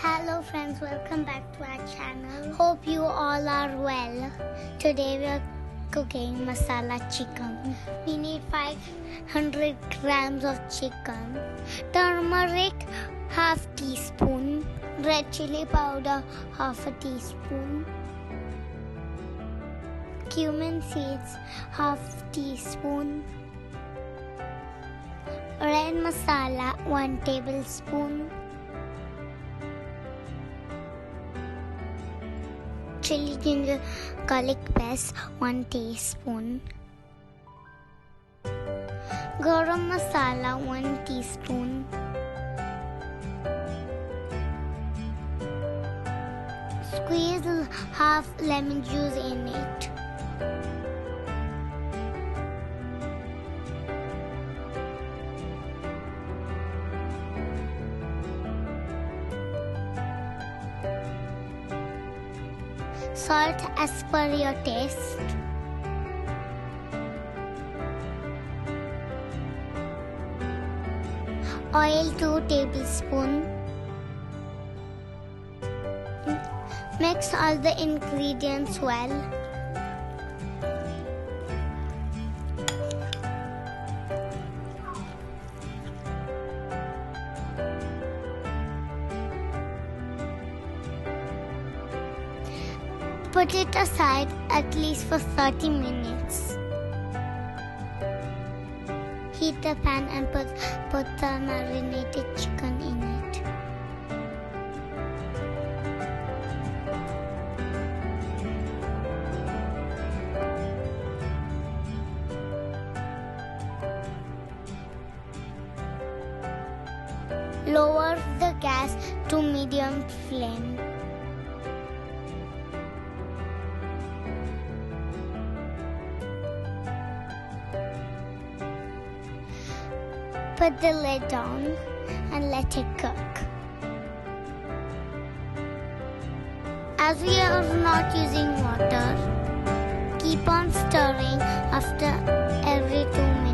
Hello friends, welcome back to our channel. Hope you all are well. Today we are cooking masala chicken. We need 500 grams of chicken, turmeric half teaspoon, red chili powder half a teaspoon, cumin seeds half teaspoon, red masala 1 tablespoon, chili ginger garlic paste 1 teaspoon, garam masala 1 teaspoon, squeeze half lemon juice in it, salt as per your taste, oil 2 tablespoons. Mix all the ingredients well. Put it aside at least for 30 minutes. Heat the pan and put the marinated chicken in it. Lower the gas to medium flame. Put the lid down and let it cook. As we are not using water, keep on stirring after every 2 minutes.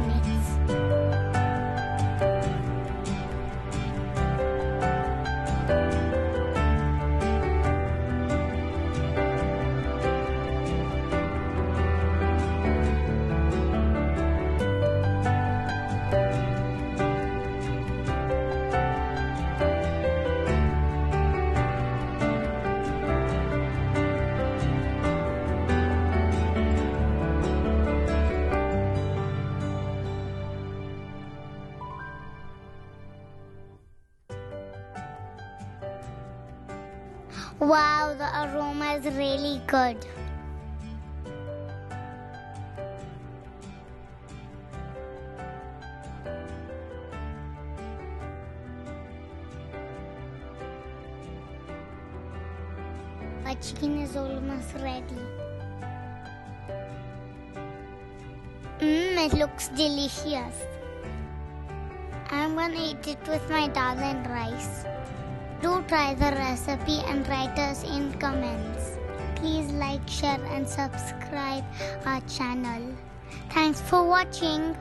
Wow, the aroma is really good. Our chicken is almost ready. It looks delicious. I'm gonna eat it with my dal and rice. Do try the recipe and write us in comments. Please like, share and subscribe our channel. Thanks for watching.